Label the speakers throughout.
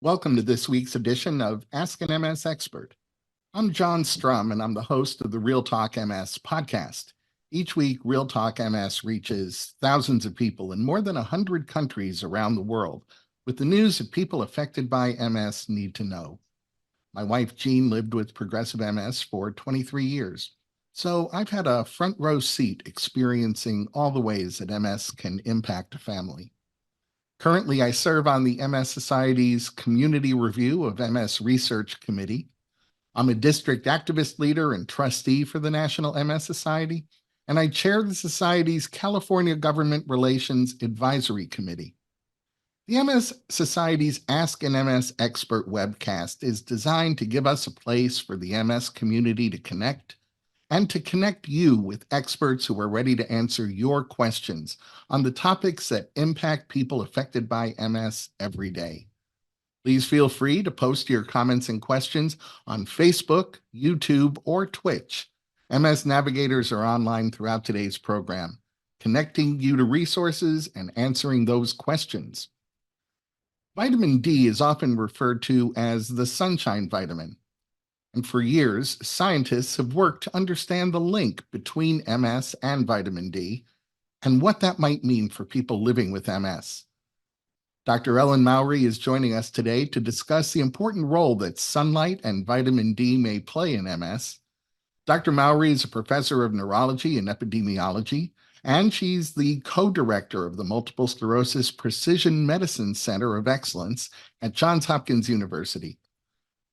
Speaker 1: Welcome to this week's edition of Ask an MS Expert. I'm John Strum, and I'm the host of the Real Talk MS podcast. Each week, Real Talk MS reaches thousands of people in more than 100 countries around the world with the news that people affected by MS need to know. My wife, Jean, lived with progressive MS for 23 years, so I've had a front row seat experiencing all the ways that MS can impact a family. Currently, I serve on the MS Society's Community Review of MS Research Committee. I'm a district activist leader and trustee for the National MS Society, and I chair the Society's California Government Relations Advisory Committee. The MS Society's Ask an MS Expert webcast is designed to give us a place for the MS community to connect and to connect you with experts who are ready to answer your questions on the topics that impact people affected by MS every day. Please feel free to post your comments and questions on Facebook, YouTube, or Twitch. MS Navigators are online throughout today's program, connecting you to resources and answering those questions. Vitamin D is often referred to as the sunshine vitamin. And for years, scientists have worked to understand the link between MS and vitamin D and what that might mean for people living with MS. Dr. Ellen Mowry is joining us today to discuss the important role that sunlight and vitamin D may play in MS. Dr. Mowry is a professor of neurology and epidemiology, and she's the co-director of the Multiple Sclerosis Precision Medicine Center of Excellence at Johns Hopkins University.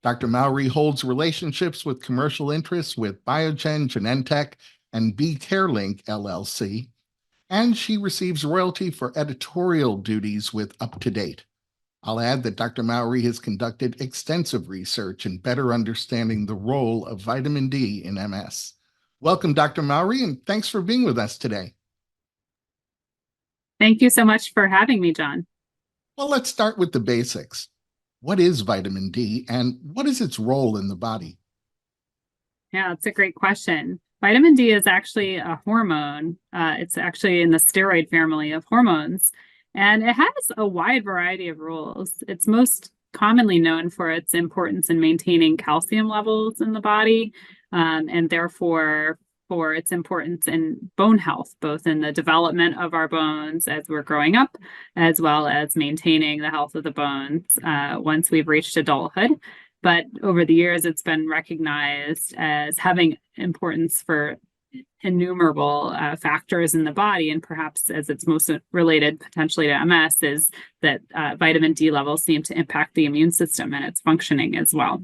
Speaker 1: Dr. Mowry holds relationships with commercial interests with Biogen, Genentech, and BCareLink LLC, and she receives royalty for editorial duties with UpToDate. I'll add that Dr. Mowry has conducted extensive research in better understanding the role of vitamin D in MS. Welcome, Dr. Mowry, and thanks for being with us today.
Speaker 2: Thank you so much for having me, John.
Speaker 1: Well, let's start with the basics. What is vitamin D and what is its role in the body?
Speaker 2: Yeah, it's a great question. Vitamin D is actually a hormone. It's actually in the steroid family of hormones, and it has a wide variety of roles. It's most commonly known for its importance in maintaining calcium levels in the body, and therefore for its importance in bone health, both in the development of our bones as we're growing up, as well as maintaining the health of the bones once we've reached adulthood. But over the years, it's been recognized as having importance for innumerable factors in the body, and perhaps as it's most related potentially to MS is that vitamin D levels seem to impact the immune system and its functioning as well.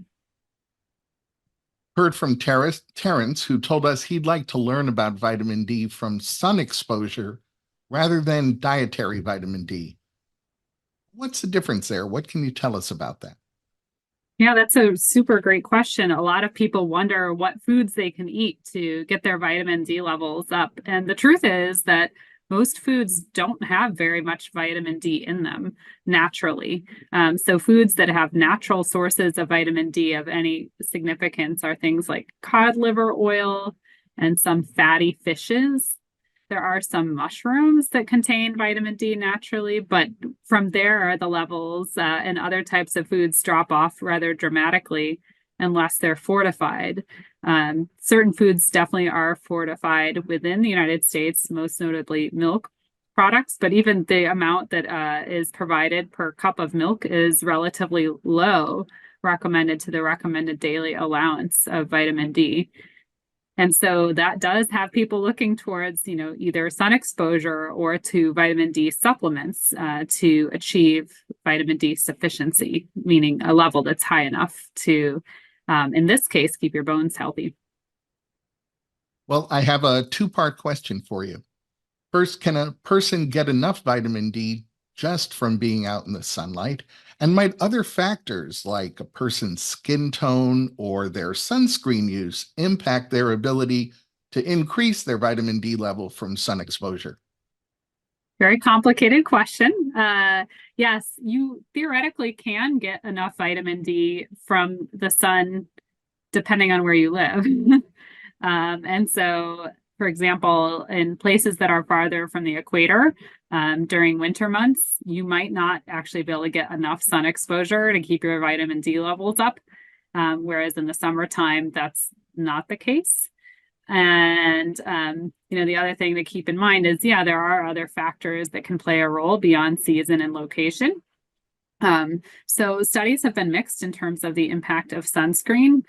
Speaker 1: Heard from Terrence, who told us he'd like to learn about vitamin D from sun exposure rather than dietary vitamin D. What's the difference there? What can you tell us about that?
Speaker 2: Yeah, that's a super great question. A lot of people wonder what foods they can eat to get their vitamin D levels up. And the truth is that most foods don't have very much vitamin D in them naturally. So foods that have natural sources of vitamin D of any significance are things like cod liver oil and some fatty fishes. There are some mushrooms that contain vitamin D naturally, but from there, the levels in other types of foods drop off rather dramatically unless they're fortified. Certain foods definitely are fortified within the United States, most notably milk products, but even the amount that is provided per cup of milk is relatively low, recommended to the recommended daily allowance of vitamin D. And so that does have people looking towards, either sun exposure or to vitamin D supplements to achieve vitamin D sufficiency, meaning a level that's high enough to, in this case, keep your bones healthy.
Speaker 1: Well, I have a two-part question for you. First, can a person get enough vitamin D just from being out in the sunlight? And might other factors like a person's skin tone or their sunscreen use impact their ability to increase their vitamin D level from sun exposure?
Speaker 2: Very complicated question. Yes, you theoretically can get enough vitamin D from the sun, depending on where you live. And so for example, in places that are farther from the equator, during winter months, you might not actually be able to get enough sun exposure to keep your vitamin D levels up. Whereas in the summertime, that's not the case. And, the other thing to keep in mind is, there are other factors that can play a role beyond season and location. So studies have been mixed in terms of the impact of sunscreen.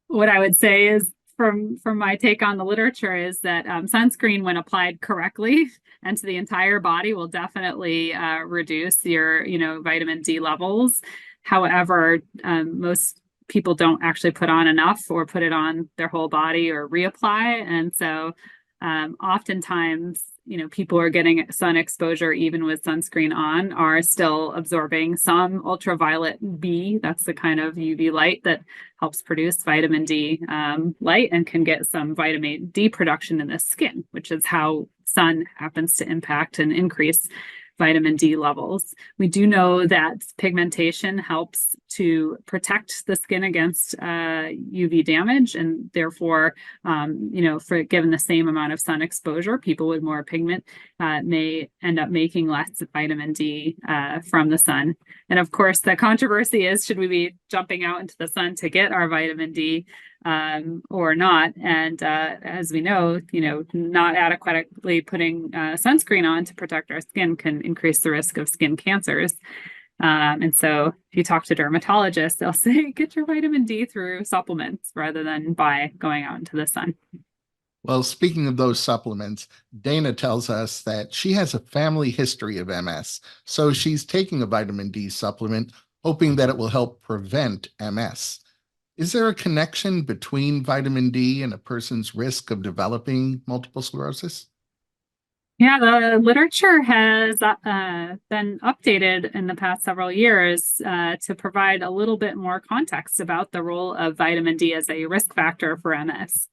Speaker 2: What I would say is, from my take on the literature, is that sunscreen, when applied correctly and to the entire body, will definitely reduce your, vitamin D levels. However, most people don't actually put on enough or put it on their whole body or reapply. And so oftentimes, people are getting sun exposure even with sunscreen on, are still absorbing some ultraviolet B. That's the kind of UV light that helps produce vitamin D light and can get some vitamin D production in the skin, which is how sun happens to impact and increase vitamin D levels. We do know that pigmentation helps to protect the skin against UV damage, and therefore, for given the same amount of sun exposure, people with more pigment may end up making less vitamin D from the sun. And of course, the controversy is, should we be jumping out into the sun to get our vitamin D or not? And as we know, not adequately putting sunscreen on to protect our skin can increase the risk of skin cancers. And so if you talk to dermatologists, they'll say, get your vitamin D through supplements rather than by going out into the sun.
Speaker 1: Well, speaking of those supplements, Dana tells us that she has a family history of MS, so she's taking a vitamin D supplement, hoping that it will help prevent MS. Is there a connection between vitamin D and a person's risk of developing multiple sclerosis?
Speaker 2: Yeah, the literature has been updated in the past several years to provide a little bit more context about the role of vitamin D as a risk factor for MS.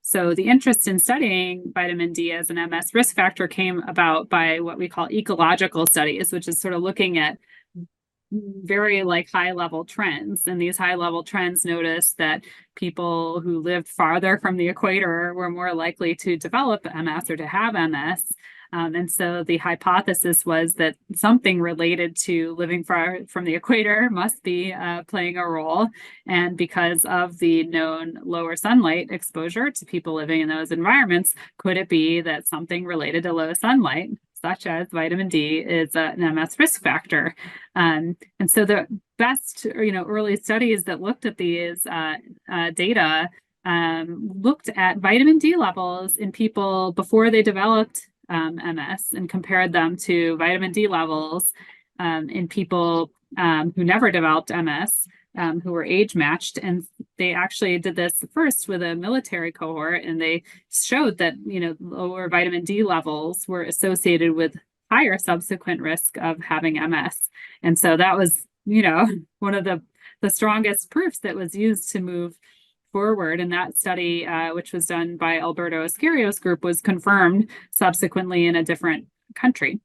Speaker 2: So the interest in studying vitamin D as an MS risk factor came about by what we call ecological studies, which is sort of looking at very high level trends. And these high level trends notice that people who lived farther from the equator were more likely to develop MS or to have MS. And so the hypothesis was that something related to living far from the equator must be playing a role. And because of the known lower sunlight exposure to people living in those environments, could it be that something related to low sunlight, such as vitamin D, is an MS risk factor? And so the best, early studies that looked at these data looked at vitamin D levels in people before they developed MS and compared them to vitamin D levels in people who never developed MS, who were age matched. And they actually did this first with a military cohort, and they showed that, lower vitamin D levels were associated with higher subsequent risk of having MS. And so that was, one of the strongest proofs that was used to move forward. And that study, which was done by Alberto Esquerio's group, was confirmed subsequently in a different country.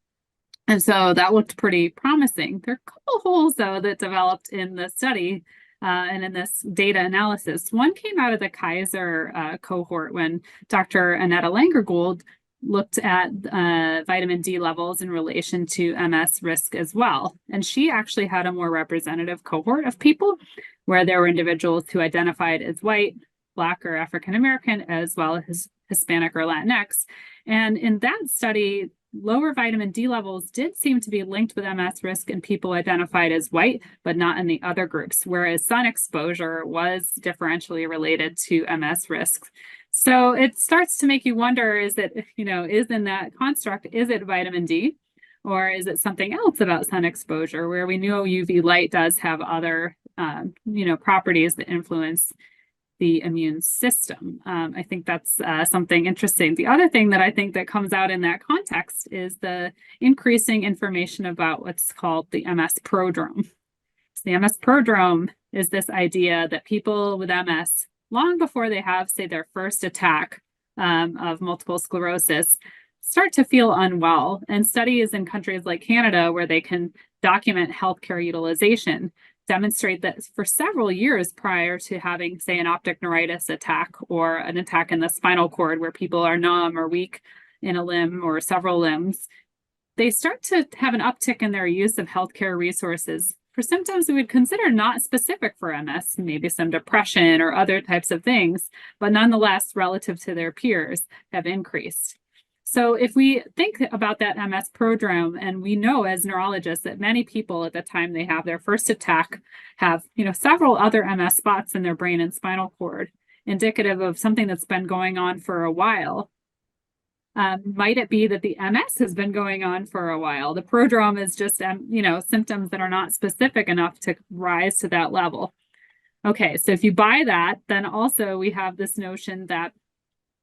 Speaker 2: And so that looked pretty promising. There are a couple holes, though, that developed in the study and in this data analysis. One came out of the Kaiser cohort when Dr. Annetta Langergold looked at vitamin D levels in relation to MS risk as well. And she actually had a more representative cohort of people where there were individuals who identified as white, Black, or African American, as well as Hispanic or Latinx. And in that study, lower vitamin D levels did seem to be linked with MS risk in people identified as white, but not in the other groups, whereas sun exposure was differentially related to MS risks. So it starts to make you wonder, is it, is in that construct, is it vitamin D, or is it something else about sun exposure, where we know UV light does have other, properties that influence the immune system? I think that's something interesting. The other thing that I think that comes out in that context is the increasing information about what's called the MS prodrome. So the MS prodrome is this idea that people with MS, long before they have, say, their first attack of multiple sclerosis, start to feel unwell. And studies in countries like Canada, where they can document healthcare utilization, demonstrate that for several years prior to having, say, an optic neuritis attack or an attack in the spinal cord where people are numb or weak in a limb or several limbs, they start to have an uptick in their use of healthcare resources for symptoms we would consider not specific for MS, maybe some depression or other types of things, but nonetheless, relative to their peers, have increased. So if we think about that MS prodrome, and we know as neurologists that many people at the time they have their first attack have, several other MS spots in their brain and spinal cord, indicative of something that's been going on for a while. Might it be that the MS has been going on for a while? The prodrome is just, symptoms that are not specific enough to rise to that level. Okay, so if you buy that, then also we have this notion that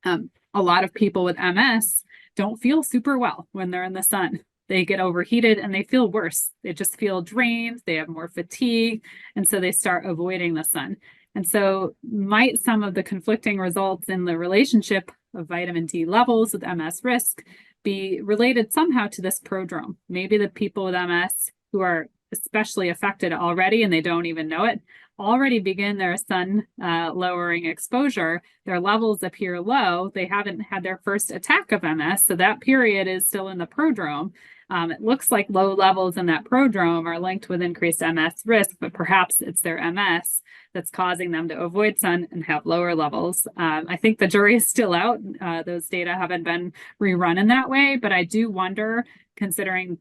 Speaker 2: a lot of people with MS don't feel super well when they're in the sun. They get overheated and they feel worse. They just feel drained, they have more fatigue, and so they start avoiding the sun. And so might some of the conflicting results in the relationship of vitamin D levels with MS risk be related somehow to this prodrome? Maybe the people with MS who are especially affected already and they don't even know it, already begin their sun lowering exposure. Their levels appear low. They haven't had their first attack of MS, so that period is still in the prodrome. It looks like low levels in that prodrome are linked with increased MS risk, but perhaps it's their MS that's causing them to avoid sun and have lower levels. I think the jury is still out. Those data haven't been rerun in that way, but I do wonder, considering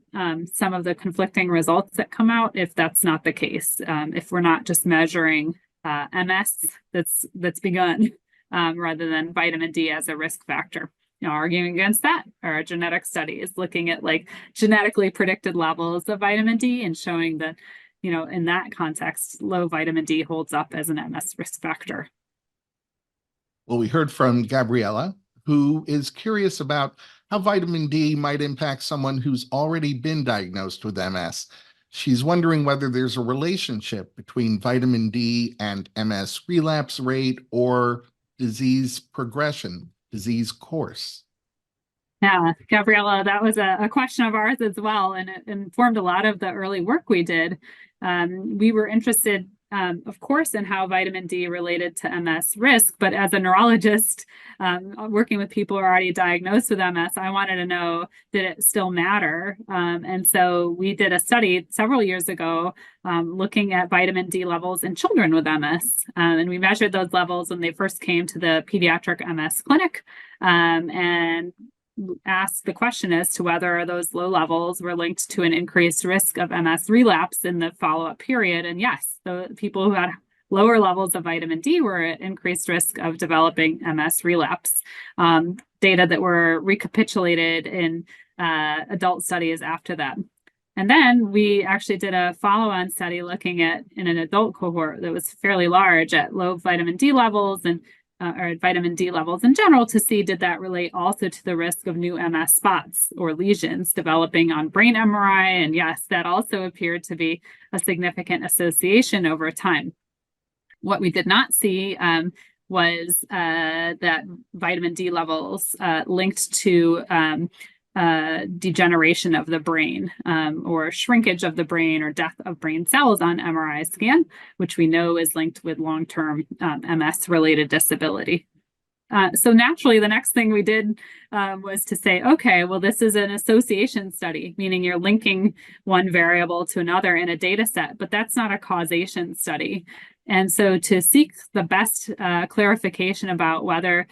Speaker 2: some of the conflicting results that come out, if that's not the case, if we're not just measuring MS that's begun rather than vitamin D as a risk factor. Arguing against that are genetic studies looking at like genetically predicted levels of vitamin D and showing that, in that context, low vitamin D holds up as an MS risk factor.
Speaker 1: Well, we heard from Gabriella, who is curious about how vitamin D might impact someone who's already been diagnosed with MS. She's wondering whether there's a relationship between vitamin D and MS relapse rate or disease progression, disease course.
Speaker 2: Yeah, Gabriella, that was a question of ours as well, and it informed a lot of the early work we did. We were interested, of course, in how vitamin D related to MS risk, but as a neurologist working with people who are already diagnosed with MS, I wanted to know, did it still matter? And so we did a study several years ago looking at vitamin D levels in children with MS. And we measured those levels when they first came to the pediatric MS clinic and asked the question as to whether those low levels were linked to an increased risk of MS relapse in the follow-up period. And yes, the people who had lower levels of vitamin D were at increased risk of developing MS relapse. Data that were recapitulated in adult studies after that. And then we actually did a follow-on study looking at, in an adult cohort that was fairly large, at low vitamin D levels and or vitamin D levels in general, to see did that relate also to the risk of new MS spots or lesions developing on brain MRI. And yes, that also appeared to be a significant association over time. What we did not see was that vitamin D levels linked to degeneration of the brain or shrinkage of the brain or death of brain cells on MRI scan, which we know is linked with long-term MS-related disability. So naturally, the next thing we did was to say, okay, well, this is an association study, meaning you're linking one variable to another in a data set, but that's not a causation study. And so to seek the best clarification about whether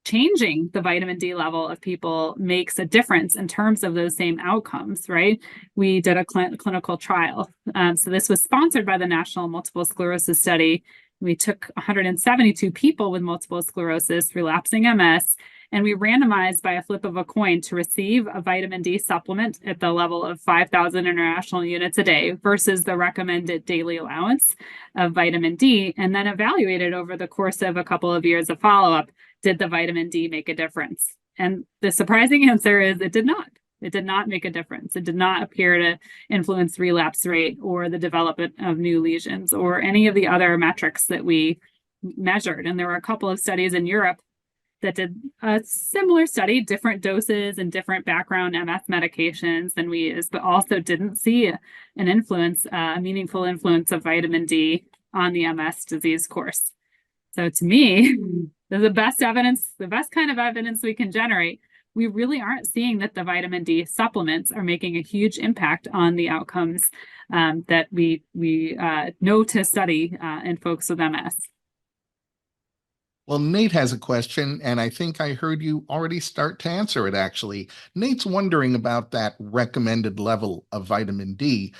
Speaker 2: changing the vitamin D level of people makes a difference in terms of those same outcomes, right? We did a clinical trial. So this was sponsored by the National Multiple Sclerosis Study. We took 172 people with multiple sclerosis, relapsing MS, and we randomized by a flip of a coin to receive a vitamin D supplement at the level of 5,000 international units a day versus the recommended daily allowance of vitamin D, and then evaluated over the course of a couple of years of follow-up, did the vitamin D make a difference? And the surprising answer is it did not. It did not make a difference. It did not appear to influence relapse rate or the development of new lesions or any of the other metrics that we measured. And there were a couple of studies in Europe that did a similar study, different doses and different background MS medications than we use, but also didn't see an influence, a meaningful influence of vitamin D on the MS disease course. So to me, the best evidence, the best kind of evidence we can generate, we really aren't seeing that the vitamin D supplements are making a huge impact on the outcomes that we know to study in folks with MS.
Speaker 1: Well, Nate has a question, and I think I heard you already start to answer it, actually. Nate's wondering about that recommended level of vitamin D.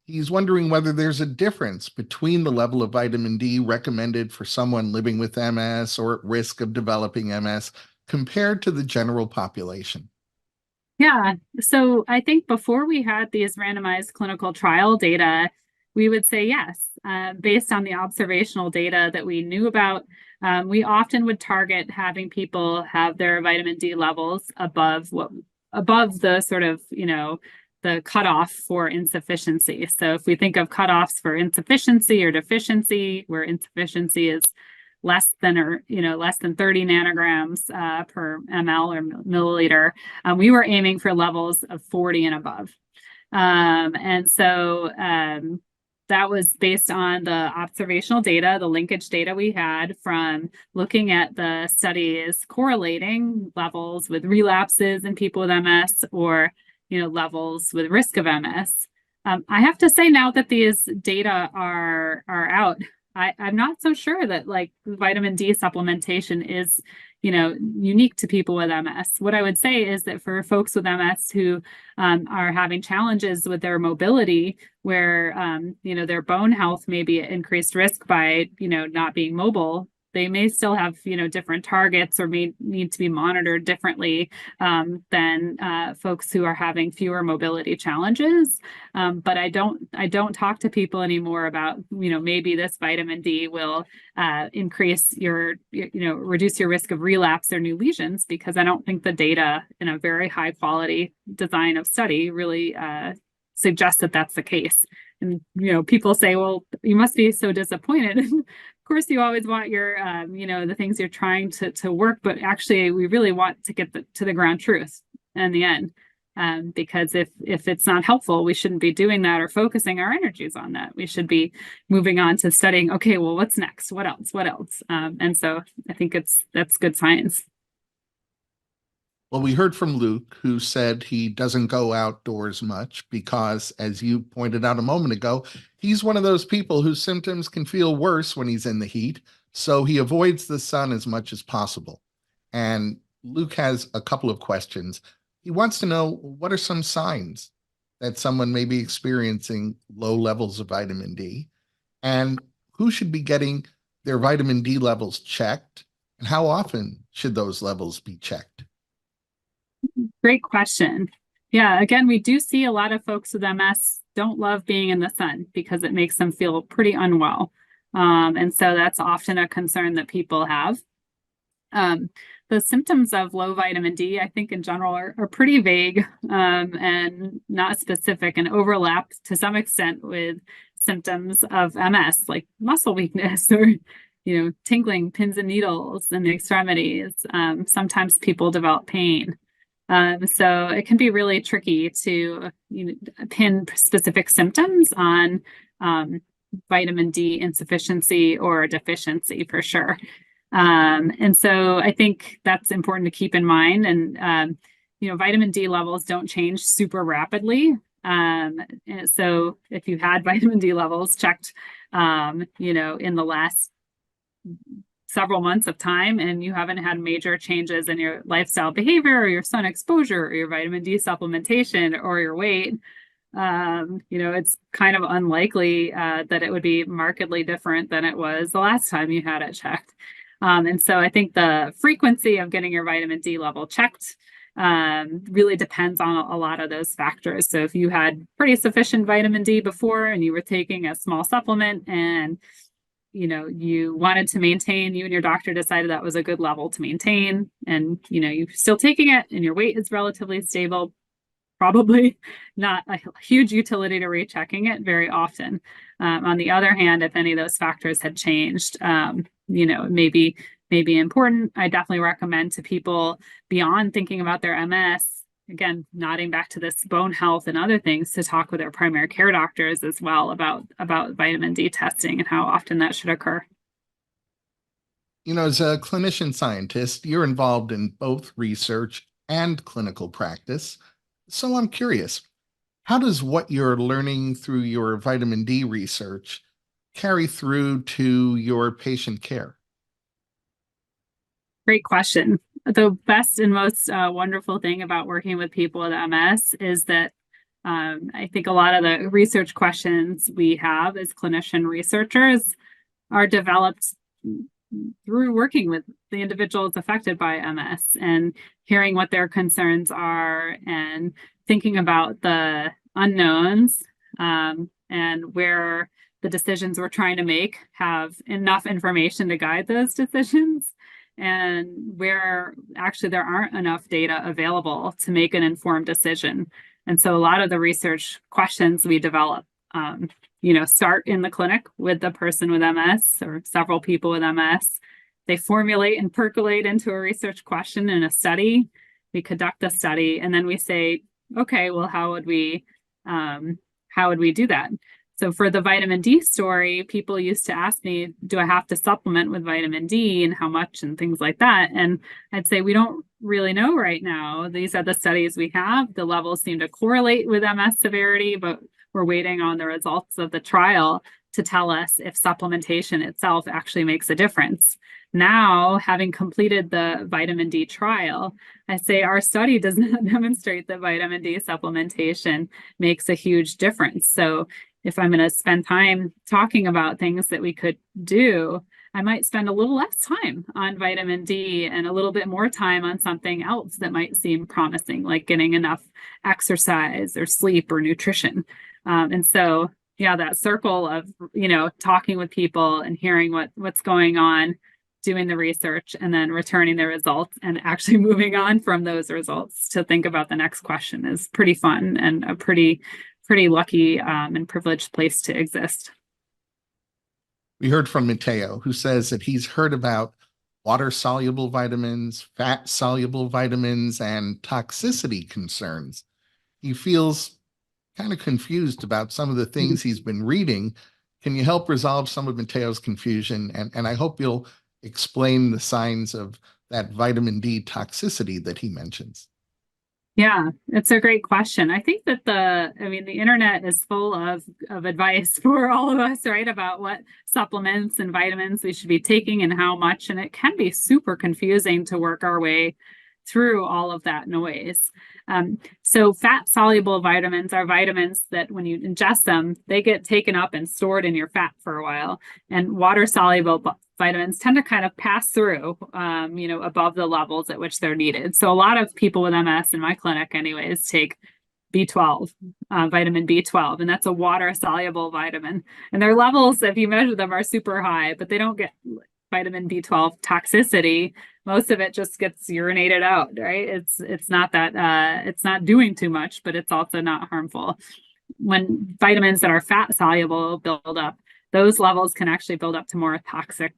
Speaker 1: He's wondering whether there's a difference between the level of vitamin D recommended for someone living with MS or at risk of developing MS compared to the general population.
Speaker 2: Yeah, so I think before we had these randomized clinical trial data, we would say yes, based on the observational data that we knew about. We often would target having people have their vitamin D levels above the sort of, the cutoff for insufficiency. So if we think of cutoffs for insufficiency or deficiency, where insufficiency is less than 30 nanograms per ml or milliliter, we were aiming for levels of 40 and above. And so that was based on the observational data, the linkage data we had from looking at the studies correlating levels with relapses in people with MS or levels with risk of MS. I have to say now that these data are out, I'm not so sure that vitamin D supplementation is, unique to people with MS. What I would say is that for folks with MS who are having challenges with their mobility, where, their bone health may be at increased risk by, not being mobile, they may still have, different targets or may need to be monitored differently than folks who are having fewer mobility challenges. But I don't talk to people anymore about, maybe this vitamin D will increase reduce your risk of relapse or new lesions, because I don't think the data in a very high quality design of study really suggests that that's the case. And, people say, well, you must be so disappointed. Of course, you always want your, the things you're trying to work, but actually we really want to get to the ground truth in the end. Because if it's not helpful, we shouldn't be doing that or focusing our energies on that. We should be moving on to studying, okay, well, what's next? What else? And so I think that's good science.
Speaker 1: Well, we heard from Luke, who said he doesn't go outdoors much because, as you pointed out a moment ago, he's one of those people whose symptoms can feel worse when he's in the heat, so he avoids the sun as much as possible. And Luke has a couple of questions. He wants to know, what are some signs that someone may be experiencing low levels of vitamin D, and who should be getting their vitamin D levels checked, and how often should those levels be checked?
Speaker 2: Great question. Yeah, again, we do see a lot of folks with MS don't love being in the sun because it makes them feel pretty unwell. And so that's often a concern that people have. The symptoms of low vitamin D, I think in general, are pretty vague and not specific, and overlap to some extent with symptoms of MS, like muscle weakness or tingling, pins and needles in the extremities. Sometimes people develop pain. So it can be really tricky to pin specific symptoms on vitamin D insufficiency or deficiency for sure. And so I think that's important to keep in mind. And vitamin D levels don't change super rapidly. And so if you had vitamin D levels checked, in the last several months of time and you haven't had major changes in your lifestyle behavior or your sun exposure or your vitamin D supplementation or your weight, it's kind of unlikely that it would be markedly different than it was the last time you had it checked. And so I think the frequency of getting your vitamin D level checked really depends on a lot of those factors. So if you had pretty sufficient vitamin D before and you were taking a small supplement and you wanted to maintain, you and your doctor decided that was a good level to maintain, and you're still taking it and your weight is relatively stable, probably not a huge utility to rechecking it very often. On the other hand, if any of those factors had changed, maybe may be important. I definitely recommend to people beyond thinking about their MS, again, nodding back to this bone health and other things, to talk with their primary care doctors as well about vitamin D testing and how often that should occur.
Speaker 1: As a clinician scientist, you're involved in both research and clinical practice. So I'm curious, how does what you're learning through your vitamin D research carry through to your patient care?
Speaker 2: Great question. The best and most wonderful thing about working with people with MS is that I think a lot of the research questions we have as clinician researchers are developed through working with the individuals affected by MS and hearing what their concerns are and thinking about the unknowns, and where the decisions we're trying to make have enough information to guide those decisions, and where actually there aren't enough data available to make an informed decision. And so a lot of the research questions we develop, start in the clinic with the person with MS or several people with MS. They formulate and percolate into a research question in a study. We conduct a study, and then we say, okay, well, how would we do that? So for the vitamin D story, people used to ask me, do I have to supplement with vitamin D and how much and things like that? And I'd say, we don't really know right now. These are the studies we have. The levels seem to correlate with MS severity, but we're waiting on the results of the trial to tell us if supplementation itself actually makes a difference. Now, having completed the vitamin D trial, I say our study does not demonstrate that vitamin D supplementation makes a huge difference. So if I'm going to spend time talking about things that we could do, I might spend a little less time on vitamin D and a little bit more time on something else that might seem promising, like getting enough exercise or sleep or nutrition. And so, yeah, that circle of, talking with people and hearing what's going on, doing the research, and then returning the results and actually moving on from those results to think about the next question is pretty fun and a pretty lucky and privileged place to exist.
Speaker 1: We heard from Matteo, who says that he's heard about water-soluble vitamins, fat-soluble vitamins, and toxicity concerns. He feels kind of confused about some of the things he's been reading. Can you help resolve some of Matteo's confusion? And I hope you'll explain the signs of that vitamin D toxicity that he mentions.
Speaker 2: Yeah, it's a great question. I think that the internet is full of advice for all of us, right? About what supplements and vitamins we should be taking and how much. And it can be super confusing to work our way through all of that noise. So fat-soluble vitamins are vitamins that when you ingest them, they get taken up and stored in your fat for a while. And water-soluble vitamins tend to kind of pass through, above the levels at which they're needed. So a lot of people with MS in my clinic anyways take B12, vitamin B12, and that's a water-soluble vitamin. And their levels, if you measure them, are super high, but they don't get vitamin B12 toxicity. Most of it just gets urinated out, right? It's not that it's not doing too much, but it's also not harmful. When vitamins that are fat soluble build up, those levels can actually build up to more toxic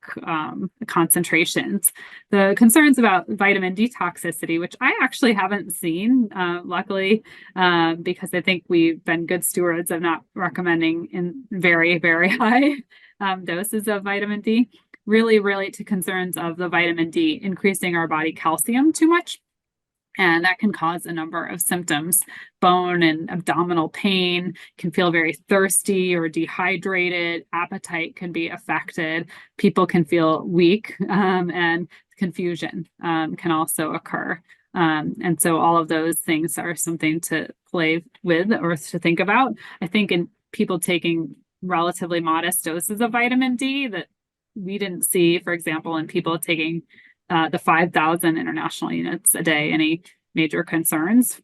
Speaker 2: concentrations. The concerns about vitamin D toxicity, which I actually haven't seen, luckily, because I think we've been good stewards of not recommending in very, very high doses of vitamin D, really relate to concerns of the vitamin D increasing our body calcium too much. And that can cause a number of symptoms. Bone and abdominal pain, can feel very thirsty or dehydrated. Appetite can be affected. People can feel weak, and confusion can also occur. And so all of those things are something to play with or to think about. I think in people taking relatively modest doses of vitamin D that we didn't see, for example, in people taking the 5,000 international units a day, any major concerns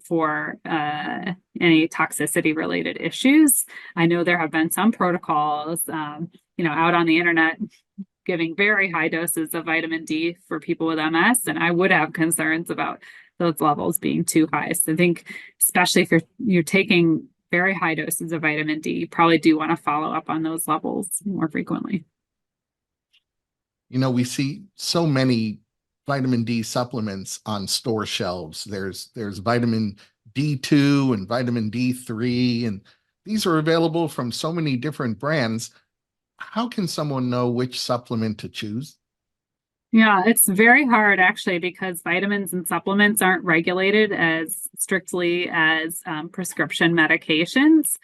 Speaker 2: for any toxicity related issues. I know there have been some protocols, out on the internet giving very high doses of vitamin D for people with MS, and I would have concerns about those levels being too high. So I think, especially if you're taking very high doses of vitamin D, you probably do want to follow up on those levels more frequently.
Speaker 1: We see so many vitamin D supplements on store shelves. There's vitamin D2 and vitamin D3, and these are available from so many different brands. How can someone know which supplement to choose?
Speaker 2: Yeah, it's very hard actually because vitamins and supplements aren't regulated as strictly as prescription medications.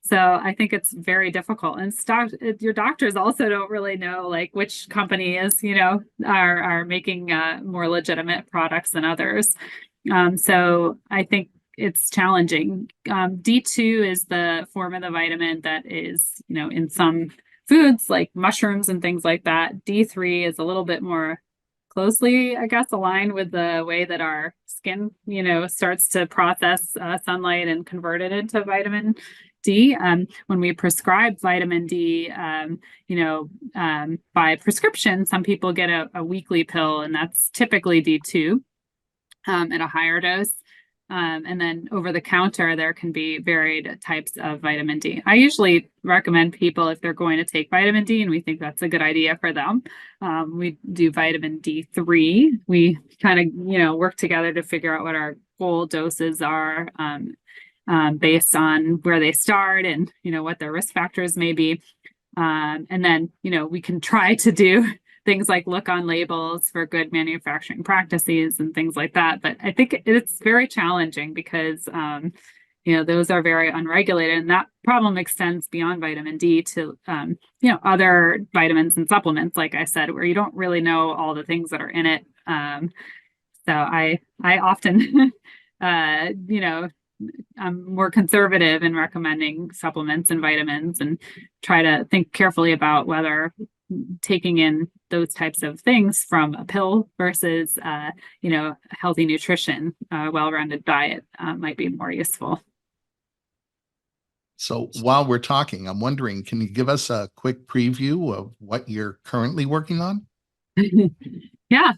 Speaker 2: So I think it's very difficult. And your doctors also don't really know like which company is, are making more legitimate products than others. So I think it's challenging. D2 is the form of the vitamin that is, in some foods like mushrooms and things like that. D3 is a little bit more closely, I guess, aligned with the way that our skin, starts to process sunlight and convert it into vitamin D. When we prescribe vitamin D, by prescription, some people get a weekly pill, and that's typically D2 at a higher dose. And then over the counter, there can be varied types of vitamin D. I usually recommend people, if they're going to take vitamin D and we think that's a good idea for them, we do vitamin D3. We kind of, work together to figure out what our goal doses are based on where they start and, what their risk factors may be. And then, we can try to do things like look on labels for good manufacturing practices and things like that. But I think it's very challenging because, those are very unregulated. And that problem extends beyond vitamin D to, other vitamins and supplements, like I said, where you don't really know all the things that are in it. So I often, I'm more conservative in recommending supplements and vitamins and try to think carefully about whether taking in those types of things from a pill versus, healthy nutrition, well-rounded diet might be more useful.
Speaker 1: So while we're talking, I'm wondering, can you give us a quick preview of what you're currently working on?
Speaker 2: Yeah,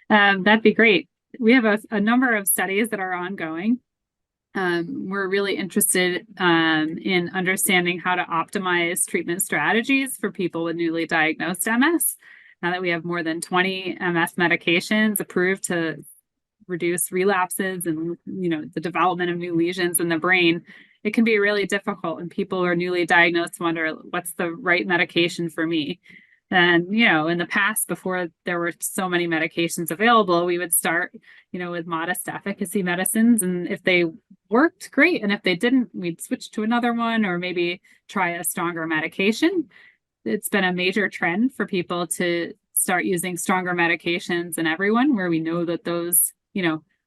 Speaker 2: that'd be great. We have a number of studies that are ongoing. We're really interested in understanding how to optimize treatment strategies for people with newly diagnosed MS. Now that we have more than 20 MS medications approved to reduce relapses and the development of new lesions in the brain, it can be really difficult when people who are newly diagnosed wonder what's the right medication for me. And, in the past, before there were so many medications available, we would start, with modest efficacy medicines. And if they worked, great. And if they didn't, we'd switch to another one or maybe try a stronger medication. It's been a major trend for people to start using stronger medications in everyone, where we know that those,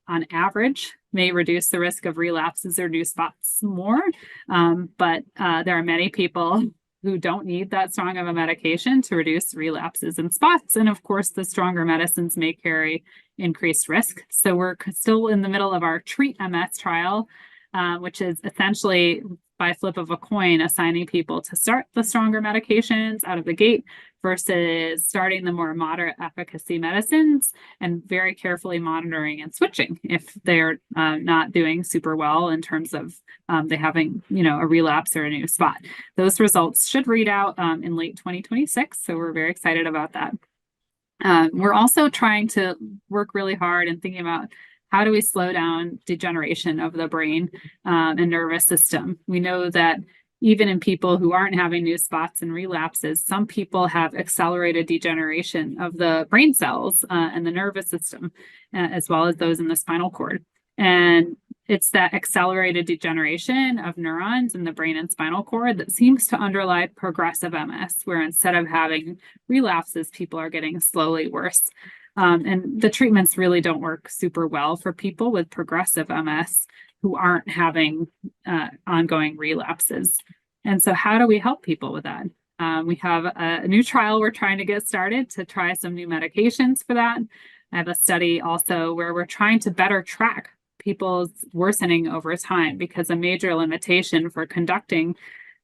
Speaker 2: on average, may reduce the risk of relapses or new spots more. But there are many people who don't need that strong of a medication to reduce relapses and spots. And of course, the stronger medicines may carry increased risk. So we're still in the middle of our Treat MS trial, which is essentially by flip of a coin, assigning people to start the stronger medications out of the gate versus starting the more moderate efficacy medicines and very carefully monitoring and switching if they're not doing super well in terms of they having, a relapse or a new spot. Those results should read out in late 2026. So we're very excited about that. We're also trying to work really hard and thinking about how do we slow down degeneration of the brain and nervous system. We know that even in people who aren't having new spots and relapses, some people have accelerated degeneration of the brain cells and the nervous system, as well as those in the spinal cord. And it's that accelerated degeneration of neurons in the brain and spinal cord that seems to underlie progressive MS, where instead of having relapses, people are getting slowly worse. And the treatments really don't work super well for people with progressive MS who aren't having ongoing relapses. And so how do we help people with that? We have a new trial we're trying to get started to try some new medications for that. I have a study also where we're trying to better track people's worsening over time, because a major limitation for conducting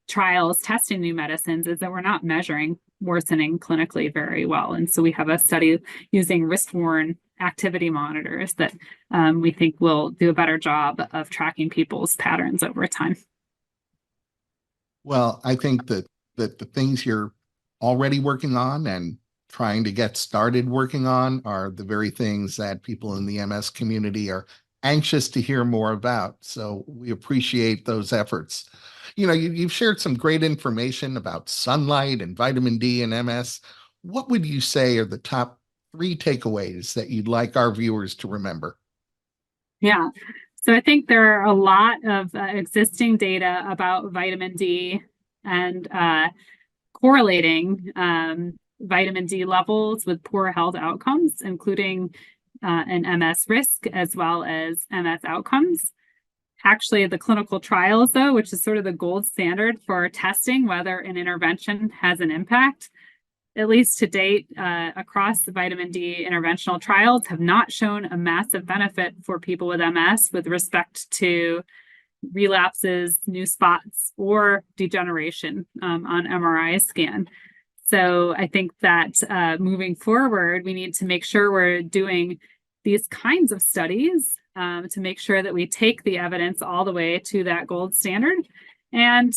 Speaker 2: trials testing new medicines is that we're not measuring worsening clinically very well. And so we have a study using wrist-worn activity monitors that we think will do a better job of tracking people's patterns over time.
Speaker 1: Well, I think that the things you're already working on and trying to get started working on are the very things that people in the MS community are anxious to hear more about. So we appreciate those efforts. You've shared some great information about sunlight and vitamin D and MS. What would you say are the top 3 takeaways that you'd like our viewers to remember?
Speaker 2: Yeah. So I think there are a lot of existing data about vitamin D and correlating vitamin D levels with poor health outcomes, including an MS risk as well as MS outcomes. Actually, the clinical trials, though, which is sort of the gold standard for testing whether an intervention has an impact, at least to date, across the vitamin D interventional trials, have not shown a massive benefit for people with MS with respect to relapses, new spots, or degeneration on MRI scan. So I think that moving forward, we need to make sure we're doing these kinds of studies to make sure that we take the evidence all the way to that gold standard. And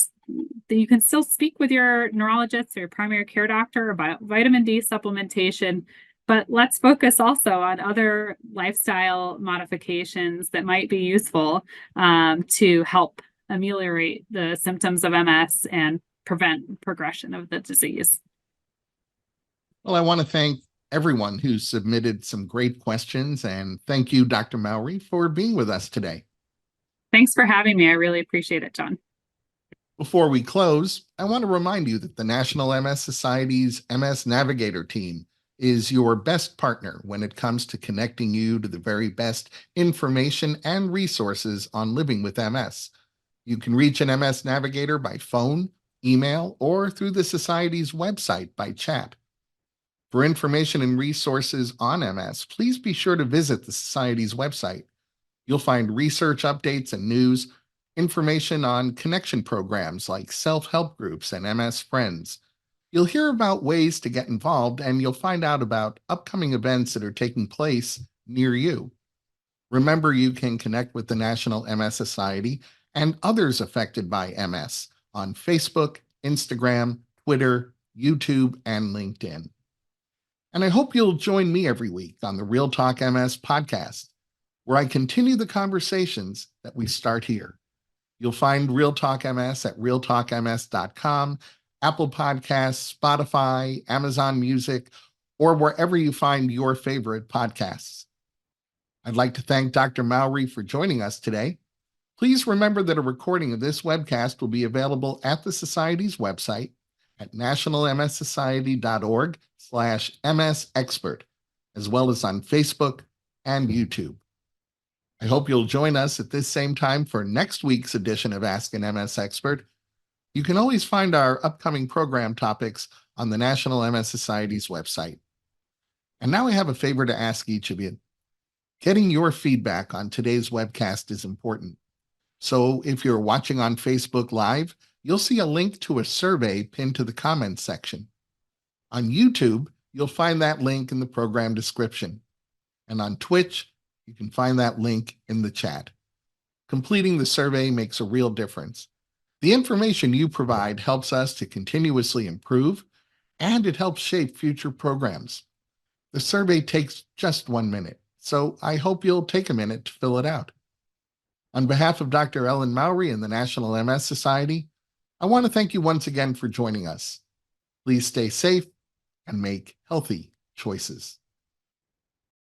Speaker 2: you can still speak with your neurologist or your primary care doctor about vitamin D supplementation, but let's focus also on other lifestyle modifications that might be useful to help ameliorate the symptoms of MS and prevent progression of the disease.
Speaker 1: Well, I want to thank everyone who submitted some great questions, and thank you, Dr. Mowry, for being with us today.
Speaker 2: Thanks for having me. I really appreciate it, John.
Speaker 1: Before we close, I want to remind you that the National MS Society's MS Navigator team is your best partner when it comes to connecting you to the very best information and resources on living with MS. You can reach an MS Navigator by phone, email, or through the Society's website by chat. For information and resources on MS, please be sure to visit the Society's website. You'll find research updates and news, information on connection programs like self-help groups and MS Friends. You'll hear about ways to get involved, and you'll find out about upcoming events that are taking place near you. Remember, you can connect with the National MS Society and others affected by MS on Facebook, Instagram, Twitter, YouTube, and LinkedIn. And I hope you'll join me every week on the Real Talk MS podcast, where I continue the conversations that we start here. You'll find Real Talk MS at realtalkms.com, Apple Podcasts, Spotify, Amazon Music, or wherever you find your favorite podcasts. I'd like to thank Dr. Mowry for joining us today. Please remember that a recording of this webcast will be available at the Society's website at nationalmssociety.org/MSexpert, as well as on Facebook and YouTube. I hope you'll join us at this same time for next week's edition of Ask an MS Expert. You can always find our upcoming program topics on the National MS Society's website. And now I have a favor to ask each of you. Getting your feedback on today's webcast is important. So if you're watching on Facebook Live, you'll see a link to a survey pinned to the comments section. On YouTube, you'll find that link in the program description. And on Twitch, you can find that link in the chat. Completing the survey makes a real difference. The information you provide helps us to continuously improve, and it helps shape future programs. The survey takes just 1 minute, so I hope you'll take a minute to fill it out. On behalf of Dr. Ellen Mowry and the National MS Society, I want to thank you once again for joining us. Please stay safe and make healthy choices.